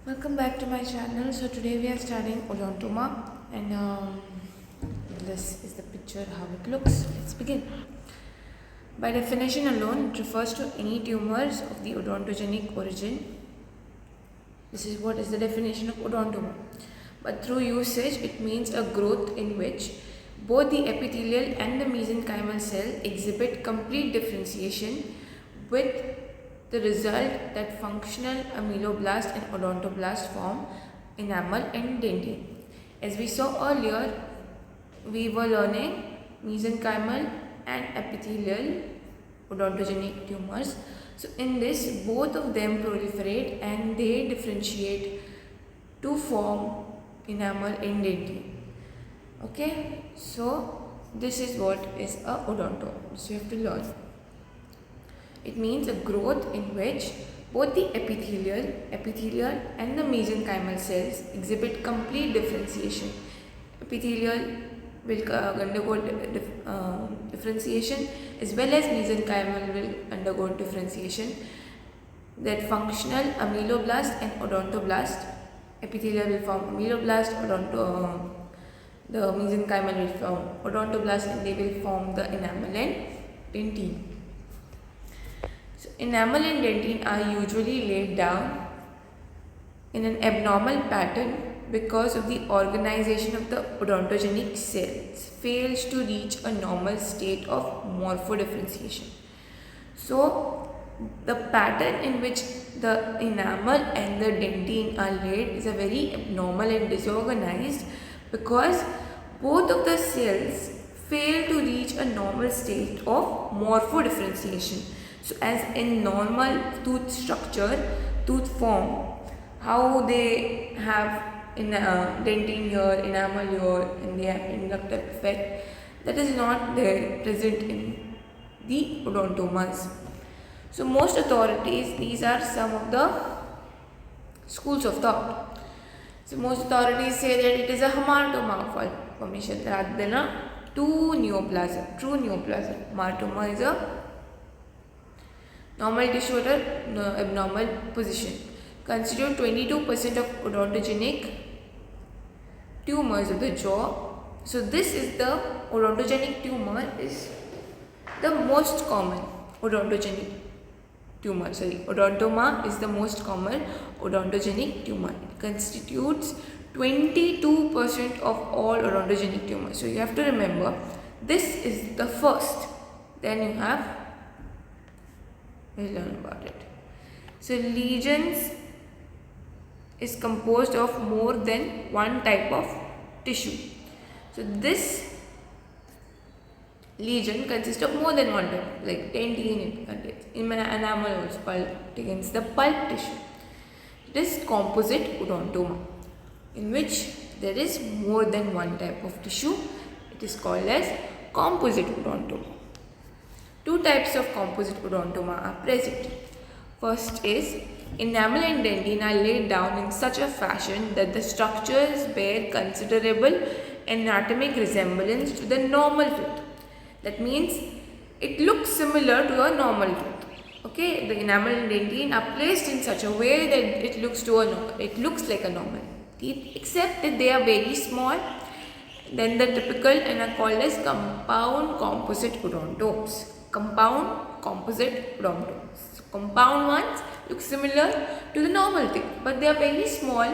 Welcome back to my channel. So today we are studying odontoma, and this is the picture how it looks. Let's begin. By definition alone, it refers to any tumors of the odontogenic origin. This is what is the definition of odontoma. But through usage, it means a growth in which both the epithelial and the mesenchymal cell exhibit complete differentiation, with the result that functional ameloblast and odontoblast form enamel and dentine. As we saw earlier, we were learning mesenchymal and epithelial odontogenic tumors. So in this, both of them proliferate and they differentiate to form enamel and dentine. Okay, so this is what is a odontoma. So you have to learn. It means a growth in which both the epithelial and the mesenchymal cells exhibit complete differentiation. Epithelial will undergo differentiation, as well as mesenchymal will undergo differentiation. That functional ameloblast and odontoblast, epithelial will form ameloblast, the mesenchymal will form odontoblast, and they will form the enamel and dentine. So enamel and dentine are usually laid down in an abnormal pattern because of the organization of the odontogenic cells fails to reach a normal state of morphodifferentiation. So the pattern in which the enamel and the dentine are laid is a very abnormal and disorganized, because both of the cells fail to reach a normal state of morphodifferentiation. So as in normal tooth structure, tooth form, how they have dentine here, enamel here, and they have inductive effect, that is not there present in the odontomas. So most authorities, these are some of the schools of thought. So most authorities say that it is a hamartoma formation rather than a true neoplasm. Hamartoma is a normal tissue at an abnormal position. Constitute 22% of odontogenic tumors of the jaw. So this is the odontogenic tumor is the most common odontogenic tumor. Odontoma is the most common odontogenic tumor. It constitutes 22% of all odontogenic tumors. So you have to remember, this is the first. Then you have, we'll learn about it. So lesions is composed of more than one type of tissue. So this lesion consists of more than one type, like dentine it contains. In enamel also contains the pulp tissue. It is composite odontoma, in which there is more than one type of tissue. It is called as composite odontoma. Two types of composite odontoma are present. First is enamel and dentine are laid down in such a fashion that the structures bear considerable anatomic resemblance to the normal tooth. That means it looks similar to a normal tooth. Okay, the enamel and dentine are placed in such a way that it looks like a normal teeth, except that they are very small. Then the typical and are called as compound composite odontomes. Compound composite odontomes. So compound ones look similar to the normal teeth, but they are very small.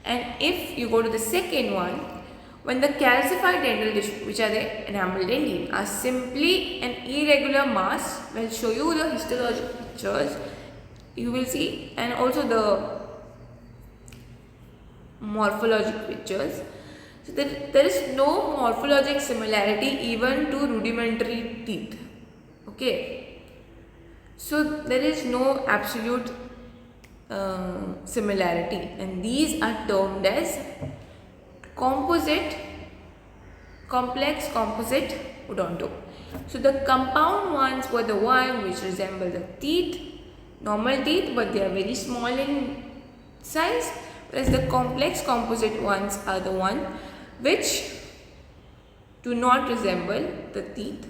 And if you go to the second one, when the calcified dental tissue, which are the enamel dentine, are simply an irregular mass, we'll show you the histologic pictures, you will see, and also the morphologic pictures. So there is no morphologic similarity even to rudimentary teeth. Okay. So there is no absolute similarity, and these are termed as complex composite odontome. So the compound ones were the one which resemble the teeth, normal teeth, but they are very small in size, whereas the complex composite ones are the one which do not resemble the teeth.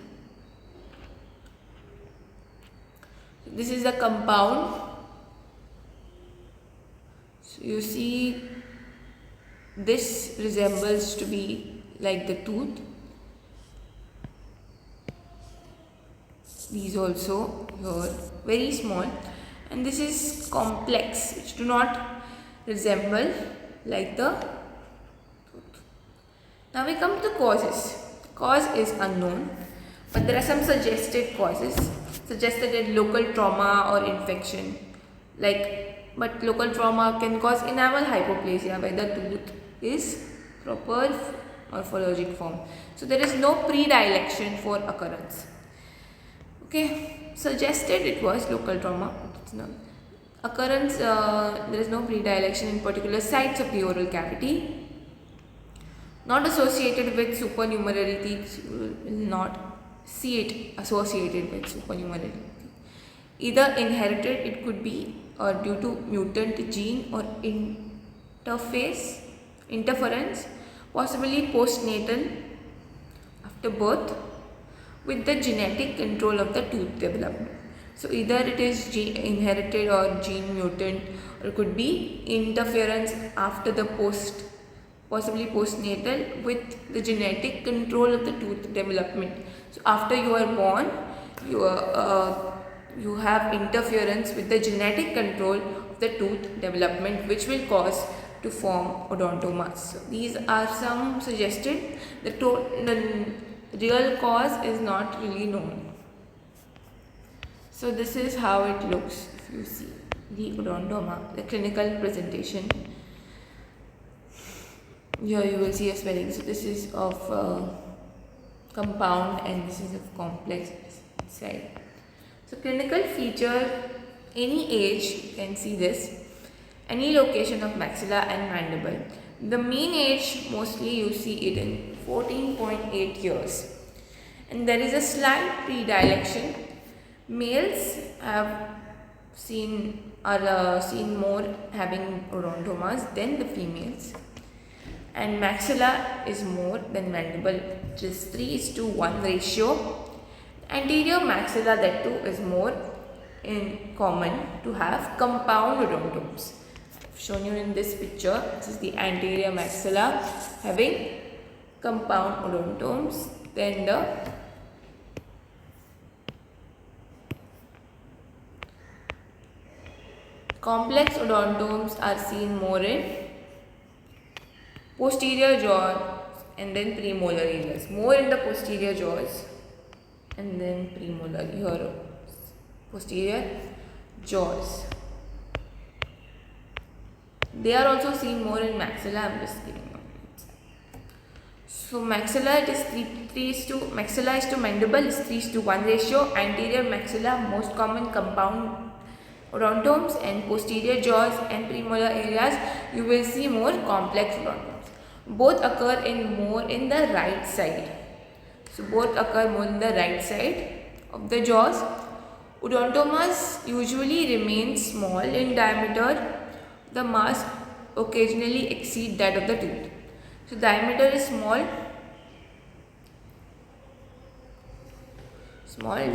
This is the compound So you see this resembles to be like the tooth. These also here very small, and this is complex, which do not resemble like the tooth. Now we come to causes. Cause is unknown, but there are some suggested causes suggested in local trauma or infection. But local trauma can cause enamel hypoplasia where the tooth is proper morphologic form. So there is no predilection for occurrence. Okay, suggested it was local trauma. It's not. Occurrence, there is no predilection in particular sites of the oral cavity. Not associated with supernumerary teeth, you will not see it associated with supernumerary teeth. Either inherited, it could be, or due to mutant gene or interference, possibly postnatal after birth, with the genetic control of the tooth development. So either it is inherited or gene mutant, or it could be interference after the possibly postnatal with the genetic control of the tooth development. So after you are born, you have interference with the genetic control of the tooth development, which will cause to form odontomas. So these are some suggested. The real cause is not really known. So this is how it looks if you see the odontoma, the clinical presentation. Here you will see a swelling. So this is of compound and this is of complex side. So clinical feature, any age, you can see this, any location of maxilla and mandible. The mean age, mostly you see it in 14.8 years. And there is a slight predilection. Males are seen more having odontomas than the females. And maxilla is more than mandible, which is 3:1 ratio. Anterior maxilla, that too, is more in common to have compound odontomes. I've shown you in this picture. This is the anterior maxilla having compound odontomes. Then the complex odontomes are seen more in posterior jaw and then premolar areas. More in the posterior jaws and then premolar, here posterior jaws. They are also seen more in maxilla. I'm just giving one. So maxilla, it is maxilla is to mandible is 3:1 ratio. Anterior maxilla, most common compound odontomes, and posterior jaws and premolar areas you will see more complex odontomes. Both occur more in the right side. So both occur more in the right side of the jaws. Odontomas usually remain small in diameter. The mass occasionally exceed that of the tooth. So diameter is small.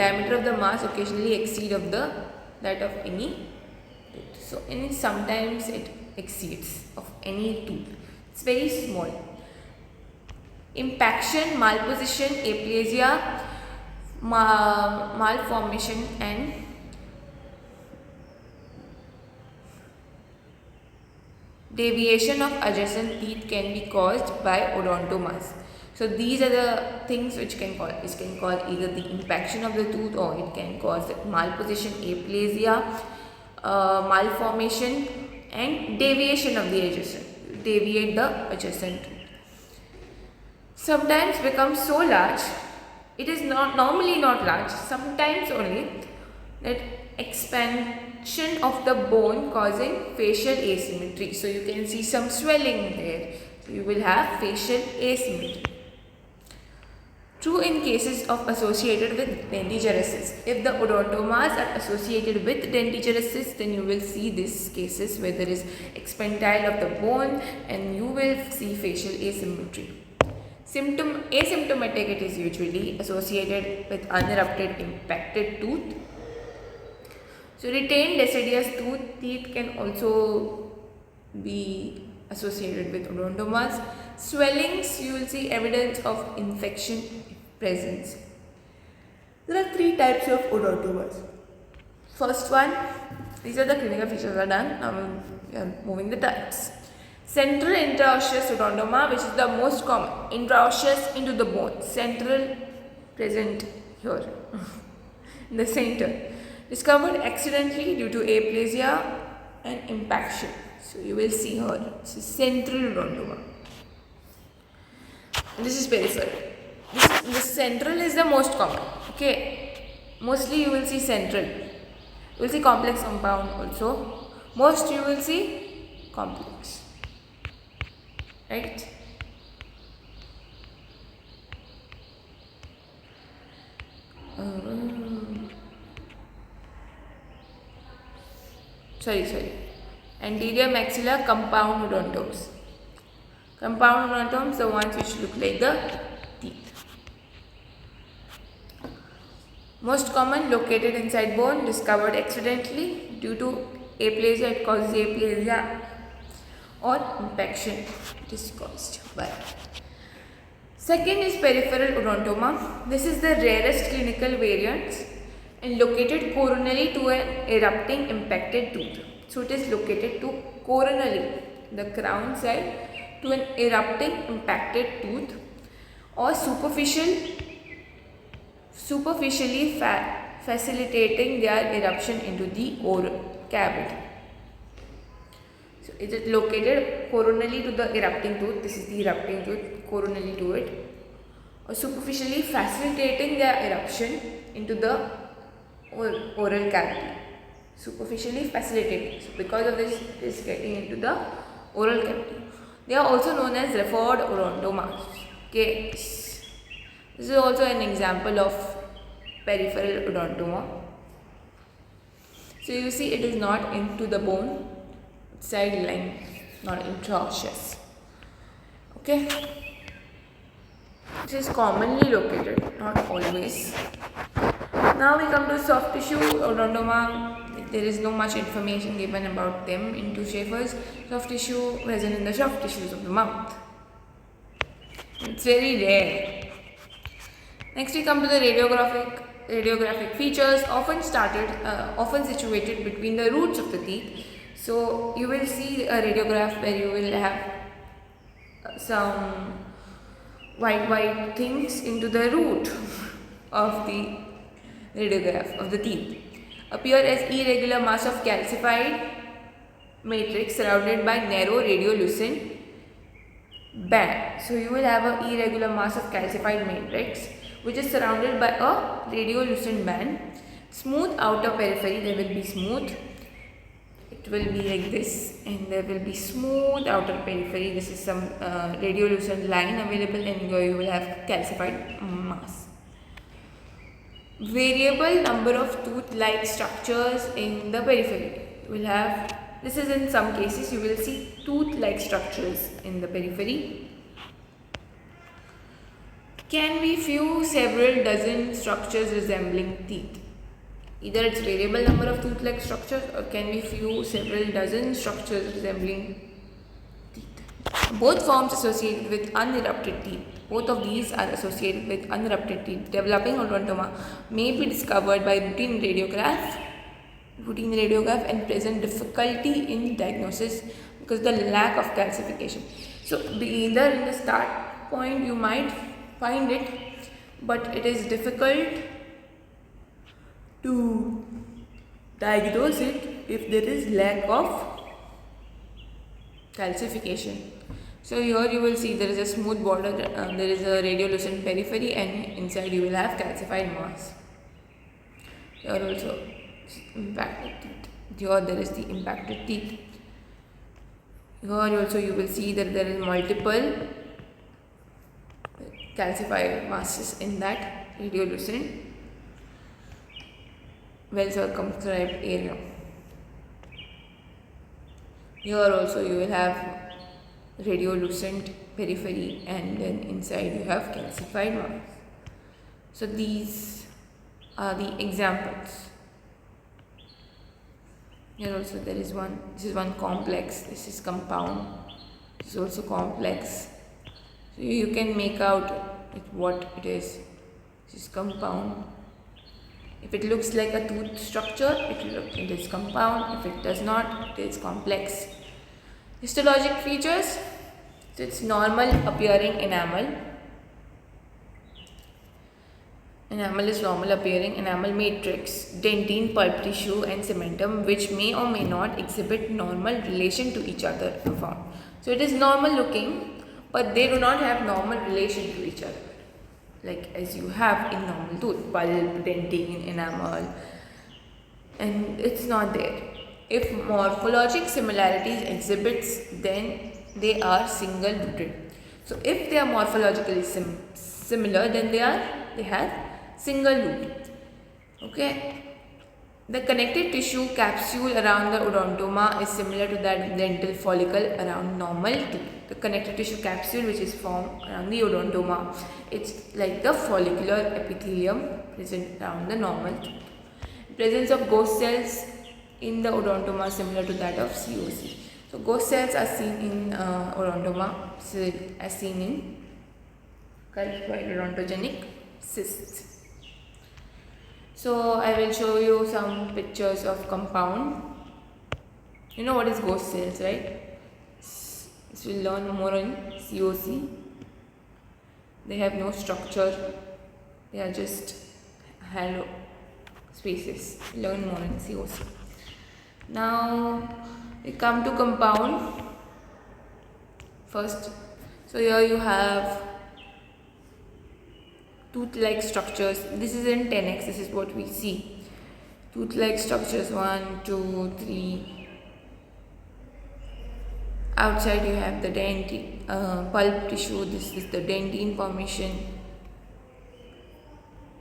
Diameter of the mass occasionally exceed of that of any tooth. So sometimes it exceeds of any tooth. It's very small. Impaction, malposition, aplasia, malformation and deviation of adjacent teeth can be caused by odontomas. So these are the things which can cause either the impaction of the tooth, or it can cause malposition, aplasia, malformation and deviation of the adjacent. Deviate the adjacent tooth. Sometimes becomes so large, it is normally not large, sometimes only, that expansion of the bone causing facial asymmetry. So you can see some swelling there. So you will have facial asymmetry. True in cases of associated with dentigenesis. If the odontomas are associated with dentigenesis, then you will see these cases where there is expandile of the bone and you will see facial asymmetry. Asymptomatic, it is usually associated with unerupted impacted tooth. So retained deciduous teeth can also be associated with odontomas. Swellings, you will see evidence of infection presence. There are three types of odontomas. First one, these are the clinical features are done. Now we are moving the types. Central intraosseous odontoma, which is the most common. Intraosseous into the bone. Central present here in the center. Discovered accidentally due to aplasia and impaction. So you will see here. This is central odontoma. This is peripheral. This central is the most common. Okay. Mostly you will see central. You will see complex compound also. Most you will see complex. Right? Sorry. Anterior maxilla compound odontomes. Compound odontomes, the ones which look like the teeth. Most common, located inside bone, discovered accidentally due to aplasia. It causes aplasia or impaction. It is caused by. Second is peripheral odontoma. This is the rarest clinical variant and located coronally to an erupting impacted tooth. So it is located to coronally, the crown side, to an erupting impacted tooth, or superficially facilitating their eruption into the oral cavity. So it is located coronally to the erupting tooth. This is the erupting tooth, coronally to it, or superficially facilitating their eruption into the oral cavity. Superficially facilitating. So because of this, it is getting into the oral cavity. They are also known as referred odontomas. Okay. This is also an example of peripheral odontoma. So you see it is not into the bone, side line, not intraosseous. Okay. It is commonly located, not always. Now we come to soft tissue odontoma. There is no much information given about them in tooth Schaefer's. Soft tissue present in the soft tissues of the mouth. It's very rare. Next we come to the radiographic features, often situated between the roots of the teeth. So you will see a radiograph where you will have some white things into the root of the radiograph of the teeth. Appear as irregular mass of calcified matrix surrounded by narrow radiolucent band. So you will have an irregular mass of calcified matrix which is surrounded by a radiolucent band. Smooth outer periphery, there will be smooth. It will be like this, and there will be smooth outer periphery. This is some radiolucent line available, and you will have calcified mass. Variable number of tooth-like structures in the periphery. You will have, this is in some cases, you will see tooth-like structures in the periphery. Can be few, several dozen structures resembling teeth. Either it's variable number of tooth-like structures or can be few, several dozen structures resembling teeth. Both forms associated with unerupted teeth. Both of these are associated with unerupted teeth. Developing odontoma may be discovered by routine radiograph and present difficulty in diagnosis because the lack of calcification. So either in the start point you might find it, but it is difficult to diagnose it if there is lack of calcification. So here you will see there is a smooth border, there is a radiolucent periphery, and inside you will have calcified mass. Here also impacted teeth. Here there is the impacted teeth. Here also you will see that there is multiple calcified masses in that radiolucent well circumscribed area. Here also you will have radiolucent periphery, and then inside you have calcified mass. So these are the examples. Here also there is one. This is one complex. This is compound. This is also complex. So you can make out what it is. This is compound. If it looks like a tooth structure, it is compound. If it does not, it is complex. Histologic features. So it's normal appearing enamel. Enamel is normal appearing enamel matrix, dentine, pulp tissue and cementum, which may or may not exhibit normal relation to each other found. So it is normal looking, but they do not have normal relation to each other, like as you have in normal tooth, pulp, dentine, enamel, and it's not there. If morphologic similarities exhibits, then they are single rooted. So if they are morphologically similar, then they have single root. Okay. The connective tissue capsule around the odontoma is similar to that dental follicle around normal tooth. The connective tissue capsule which is formed around the odontoma, it's like the follicular epithelium present around the normal tooth. Presence of ghost cells in the odontoma similar to that of COC. So ghost cells are seen in odontoma, as seen in calcified odontogenic cysts. So I will show you some pictures of compound. You know what is ghost cells, right? This will learn more in COC. They have no structure. They are just hollow spaces. Learn more in COC. Now we come to compound first. So here you have tooth-like structures. This is in 10x. This is what we see. Tooth-like structures 1, 2, 3. Outside you have the dentine, pulp tissue. This is the dentine formation.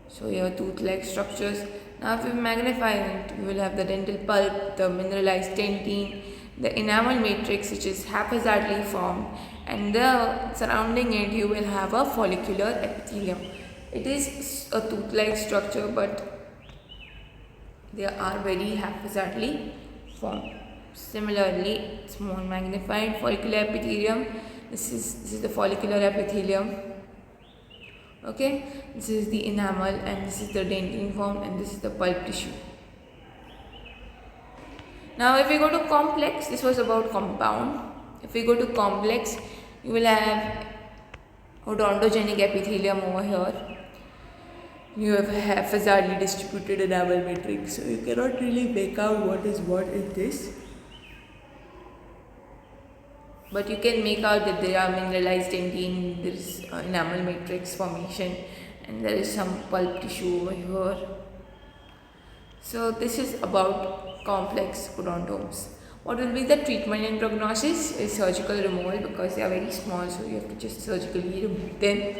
So here tooth-like structures. Now if we magnify it, we will have the dental pulp, the mineralized dentine, the enamel matrix which is haphazardly formed, and the surrounding it you will have a follicular epithelium. It is a tooth-like structure, but they are very haphazardly formed. Similarly, it's more magnified follicular epithelium. This is the follicular epithelium. Okay, this is the enamel, and this is the dentine form, and this is the pulp tissue. Now, if we go to complex, this was about compound. If we go to complex, you will have odontogenic epithelium over here. You have haphazardly distributed enamel matrix, so you cannot really make out what is what in this. But you can make out that there are mineralized dentine, there is enamel matrix formation, and there is some pulp tissue over here. So this is about complex odontomes. What will be the treatment and prognosis? Is surgical removal, because they are very small, so you have to just surgically remove them.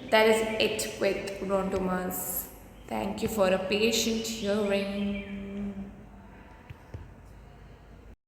That is it with odontomas. Thank you for a patient hearing.